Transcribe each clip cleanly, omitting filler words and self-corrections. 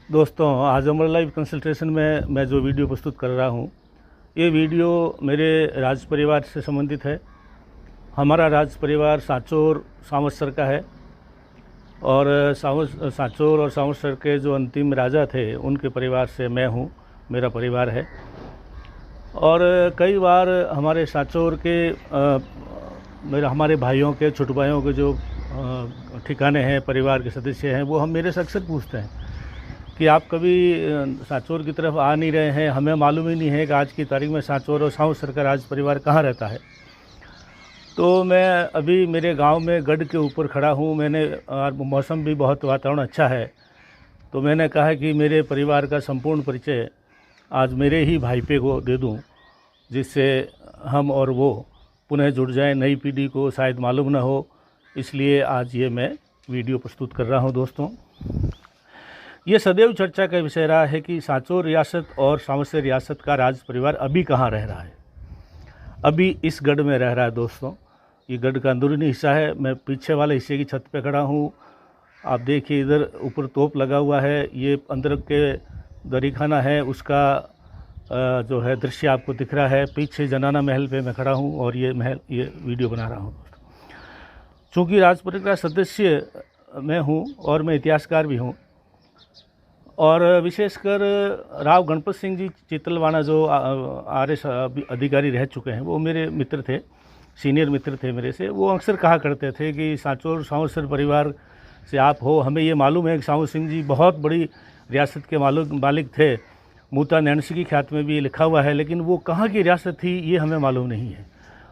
दोस्तों, आज अमर live consultation में मैं जो वीडियो प्रस्तुत कर रहा हूँ, ये वीडियो मेरे राज परिवार से संबंधित है। हमारा राज परिवार सांचौर सावंतसर का है और सांचौर और सावंतसर के जो अंतिम राजा थे उनके परिवार से मैं हूँ, मेरा परिवार है। और कई बार हमारे सांचौर के हमारे भाइयों के, छोटे भाइयों के जो ठिकाने हैं, परिवार के सदस्य हैं, वो हम मेरे से अक्सर पूछते हैं कि आप कभी सांचौर की तरफ आ नहीं रहे हैं। हमें मालूम ही नहीं है कि आज की तारीख में सांचौर और सावंतसर का राज परिवार कहाँ रहता है। तो मैं अभी मेरे गांव में गढ़ के ऊपर खड़ा हूँ। मैंने मौसम भी बहुत, वातावरण अच्छा है, तो मैंने कहा कि मेरे परिवार का संपूर्ण परिचय आज मेरे ही भाईपे को दे दूँ, जिससे हम और वो पुनः जुड़ जाएं। नई पीढ़ी को शायद मालूम न हो, इसलिए आज ये मैं वीडियो प्रस्तुत कर रहा हूँ। दोस्तों, ये सदैव चर्चा का विषय रहा है कि सांचौर रियासत और सावंतसर रियासत का राज परिवार अभी कहाँ रह रहा है। अभी इस गढ़ में रह रहा है। दोस्तों, ये गढ़ का अंदरूनी हिस्सा है। मैं पीछे वाले हिस्से की छत पे खड़ा हूँ। आप देखिए, इधर ऊपर तोप लगा हुआ है। ये अंदर के दरीखाना है, उसका जो है दृश्य आपको दिख रहा है। पीछे जनाना महल पे मैं खड़ा हूँ और ये वीडियो बना रहा हूँ। चूँकि राज परिवार का सदस्य मैं हूँ और मैं इतिहासकार भी हूँ, और विशेषकर राव गणपत सिंह जी चितलवाना जो RS अधिकारी रह चुके हैं, वो मेरे मित्र थे, सीनियर मित्र थे मेरे से। वो अक्सर कहा करते थे कि सांचौर सावंतसर परिवार से आप हो। हमें ये मालूम है कि सावंत सिंह जी बहुत बड़ी रियासत के मालिक थे। मूता नैणसी की ख्यात में भी ये लिखा हुआ है, लेकिन वो कहाँ की रियासत थी ये हमें मालूम नहीं है।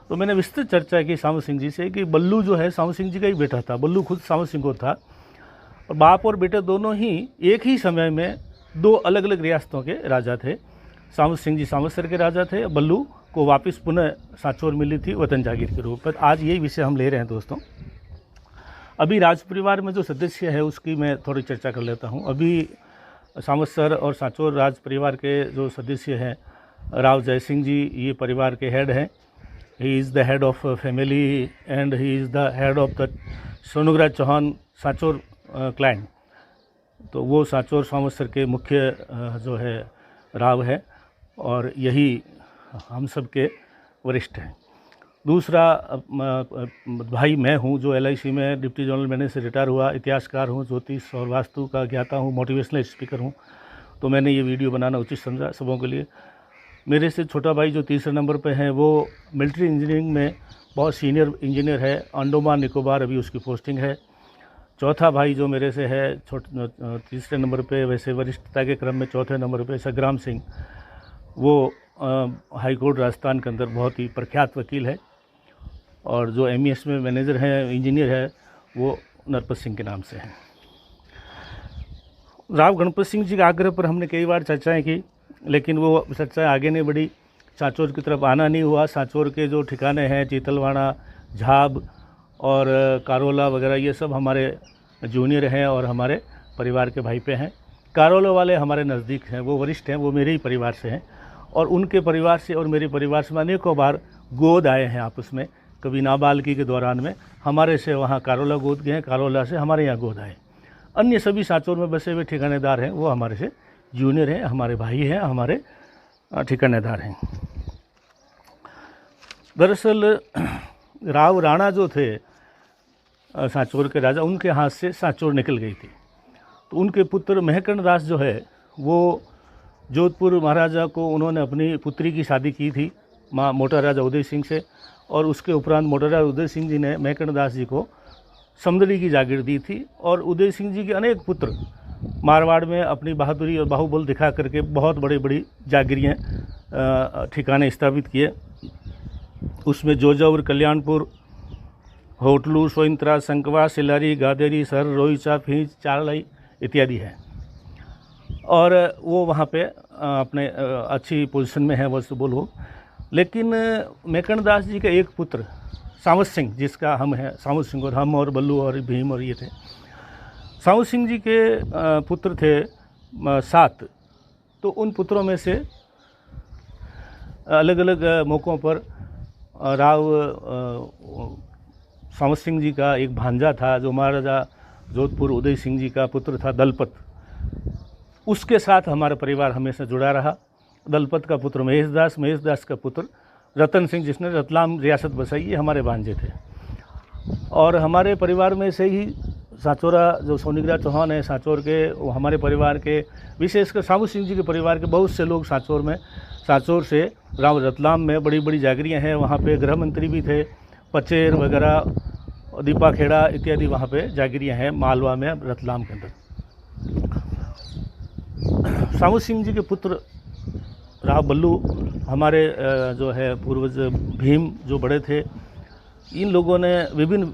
तो मैंने विस्तृत चर्चा की सावंत सिंह जी से कि बल्लू जो है सावंत सिंह जी का ही बेटा था। बल्लू खुद सावंत सिंह को था, और बाप और बेटे दोनों ही एक ही समय में दो अलग अलग रियासतों के राजा थे। सावंत सिंह जी सावंतसर के राजा थे। बल्लू को वापस पुनः सांचौर मिली थी वतन जागीर के रूप में। आज यही विषय हम ले रहे हैं। दोस्तों, अभी राज परिवार में जो सदस्य है उसकी मैं थोड़ी चर्चा कर लेता हूँ। अभी सावंतसर और सांचौर राज परिवार के जो सदस्य हैं, राव जय सिंह जी ये परिवार के हेड हैं। He is the head of family and he is the head of the Sonugraj Chauhan Sanchore client. तो वो सांचौर सावंतसर के मुख्य जो है राव है, और यही हम सब के वरिष्ठ हैं। दूसरा भाई मैं हूँ, जो LIC में डिप्टी जनरल मैनेजर से रिटायर हुआ। इतिहासकार हूँ, ज्योतिष और वास्तु का ज्ञाता हूँ, मोटिवेशनल स्पीकर हूँ। तो मैंने ये वीडियो बनाना उचित समझा सबों के लिए। मेरे से छोटा भाई जो तीसरे नंबर पे है, वो मिलिट्री इंजीनियरिंग में बहुत सीनियर इंजीनियर है। अंडोमान निकोबार अभी उसकी पोस्टिंग है। चौथा भाई जो मेरे से है, तीसरे नंबर पे, वैसे वरिष्ठता के क्रम में चौथे नंबर पे, संग्राम सिंह। वो हाई कोर्ट राजस्थान के अंदर बहुत ही प्रख्यात वकील है। और जो MES में मैनेजर हैं, इंजीनियर है, वो नरपत सिंह के नाम से हैं। राव गणपत सिंह जी के आग्रह पर हमने कई बार चर्चाएं की, लेकिन वो चर्चाएं आगे नहीं बढ़ी। सांचौर की तरफ आना नहीं हुआ। सांचौर के जो ठिकाने हैं, चितलवाना, झाब और कारोला वगैरह, ये सब हमारे जूनियर हैं और हमारे परिवार के भाई पे हैं। कारोला वाले हमारे नज़दीक हैं, वो वरिष्ठ हैं, वो मेरे ही परिवार से हैं। और उनके परिवार से और मेरे परिवार से अनेकों बार गोद आए हैं आपस में। कभी नाबालगी के दौरान में हमारे से वहाँ कारोला गोद गए हैं, कारोला से हमारे यहाँ गोद आए। अन्य सभी सांचौर में बसे हुए ठिकानेदार हैं, वो हमारे से जूनियर हैं, हमारे भाई हैं, हमारे ठिकानेदार हैं। दरअसल राव राणा जो थे सांचौर के राजा, उनके हाथ से सांचौर निकल गई थी। तो उनके पुत्र महकर्ण दास जो है, वो जोधपुर महाराजा को उन्होंने अपनी पुत्री की शादी की थी माँ मोटा राजा उदय सिंह से, और उसके उपरांत मोटा राजा उदय सिंह जी ने महकर्ण दास जी को समदड़ी की जागीर दी थी। और उदय सिंह जी के अनेक पुत्र मारवाड़ में अपनी बहादुरी और बाहुबल दिखा करके बहुत बड़ी बड़ी जागीरियाँ ठिकाने स्थापित किए। उसमें जोजापुर, कल्याणपुर, होटलू, सोइंत्रा, संकवा, सिलारी, गादेरी, सर, रोईचा, फींच, चारलाई इत्यादि है। और वो वहाँ पे अपने अच्छी पोजीशन में है, वैसे बोलो। लेकिन महकर्ण दास जी का एक पुत्र सावंत सिंह, जिसका हम है सावंत सिंह, और हम और बल्लू और भीम और ये थे। सावंत सिंह जी के पुत्र थे 7। तो उन पुत्रों में से अलग अलग मौक़ों पर राव सावंत सिंह जी का एक भांजा था, जो महाराजा जोधपुर उदय सिंह जी का पुत्र था, दलपत। उसके साथ हमारा परिवार हमेशा जुड़ा रहा। दलपत का पुत्र महेश दास, महेश दास का पुत्र रतन सिंह, जिसने रतलाम रियासत बसाई, ये हमारे भांजे थे। और हमारे परिवार में से ही सांचौरा जो सोनीग्राह चौहान है सांचौर के, वो हमारे परिवार के, विशेषकर सामू सिंह जी के परिवार के बहुत से लोग सांचौर से रतलाम में बड़ी बड़ी जागरियाँ हैं, वहाँ पे गृह मंत्री भी थे, पचेर वगैरह, दीपा खेड़ा इत्यादि वहाँ पे जागरियाँ हैं मालवा में, रतलाम के अंदर। सामू सिंह जी के पुत्र राव बल्लू हमारे जो है पूर्वज भीम जो बड़े थे, इन लोगों ने विभिन्न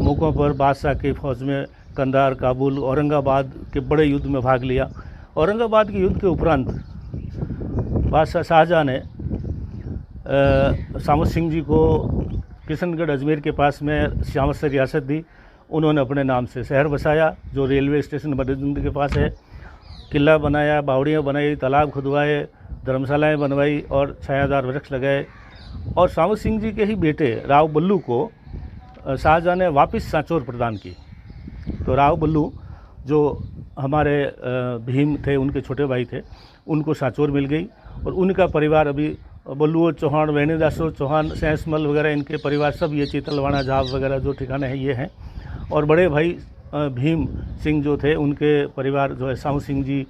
मौक़ों पर बादशाह की फ़ौज में कंधार, काबुल, औरंगाबाद के बड़े युद्ध में भाग लिया। औरंगाबाद के युद्ध के उपरांत बादशाह शाहजहाँ ने सामत सिंह जी को किशनगढ़ अजमेर के पास में श्यामसर रियासत दी। उन्होंने अपने नाम से शहर बसाया जो रेलवे स्टेशन बदेजुंद के पास है, किला बनाया, बावड़ियाँ बनाई, तालाब खुदवाए, धर्मशालाएँ बनवाई और छायादार वृक्ष लगाए। और सामत सिंह जी के ही बेटे राव बल्लू को शाहजहाँ ने वापस सांचौर प्रदान की। तो राव बल्लू जो हमारे भीम थे, उनके छोटे भाई थे, उनको सांचौर मिल गई। और उनका परिवार अभी बल्लू चौहान, वेणुदासो चौहान, सैंसमल वगैरह, इनके परिवार सब ये चीतलवाड़ा झाप वगैरह जो ठिकाने हैं ये हैं। और बड़े भाई भीम सिंह जो थे, उनके परिवार जो है सामू सिंह जी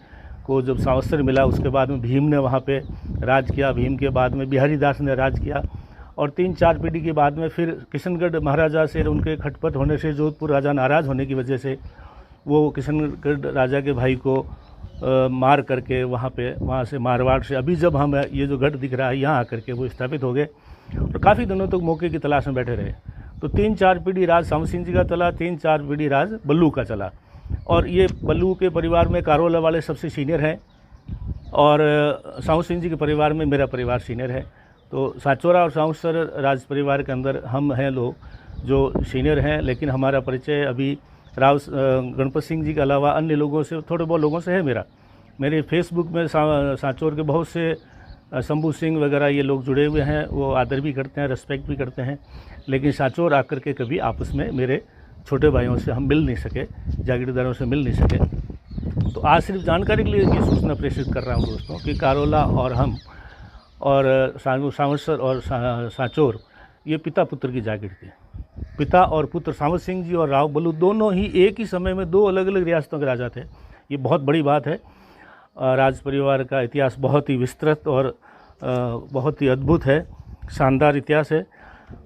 को जब सावस्त्र मिला, उसके बाद में भीम ने वहाँ पे राज किया। भीम के बाद में बिहारी दास ने राज किया। और 3-4 पीढ़ी के बाद में फिर किशनगढ़ महाराजा से उनके खटपट होने से जोधपुर राजा नाराज़ होने की वजह से वो किशनगढ़ राजा के भाई को मार करके वहाँ से मारवाड़ से अभी जब हम ये जो गढ़ दिख रहा है यहाँ आकर के वो स्थापित हो गए। और काफ़ी दिनों तक मौके की तलाश में बैठे रहे। तो 3-4 पीढ़ी राज सामू सिंह जी का चला, 3-4 पीढ़ी राज बल्लू का चला। और ये बल्लू के परिवार में कारोला वाले सबसे सीनियर हैं और सामू सिंह जी के परिवार में मेरा परिवार सीनियर है। तो सांचौरा और सामूसर राज परिवार के अंदर हम हैं लोग जो सीनियर हैं। लेकिन हमारा परिचय अभी राव गणपत सिंह जी के अलावा अन्य लोगों से, थोड़े बहुत लोगों से है। मेरे फेसबुक में सांचौर के बहुत से शंभू सिंह वगैरह ये लोग जुड़े हुए हैं, वो आदर भी करते हैं, रेस्पेक्ट भी करते हैं। लेकिन सांचौर आकर के कभी आपस में मेरे छोटे भाइयों से हम मिल नहीं सके, जागीरदारों से मिल नहीं सके। तो आज सिर्फ जानकारी के लिए ये सूचना प्रेषित कर रहा हूँ दोस्तों कि कारोला और हम और सामसर और सांचौर ये पिता पुत्र की जागीर थी। पिता और पुत्र सामत सिंह जी और राव बल्लू दोनों ही एक ही समय में 2 अलग अलग रियासतों के राजा थे। ये बहुत बड़ी बात है। राज परिवार का इतिहास बहुत ही विस्तृत और बहुत ही अद्भुत है, शानदार इतिहास है।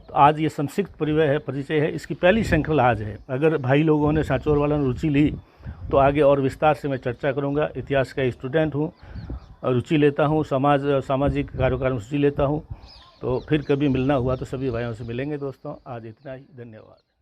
तो आज ये संक्षिप्त परिचय है, इसकी पहली श्रृंखला आज है। अगर भाई लोगों ने सांचौर वालों ने रुचि ली तो आगे और विस्तार से मैं चर्चा करूँगा। इतिहास का स्टूडेंट हूँ, रुचि लेता हूँ, सामाजिक कारोबार में रुचि लेता हूँ। तो फिर कभी मिलना हुआ तो सभी भाइयों से मिलेंगे दोस्तों। आज इतना ही, धन्यवाद।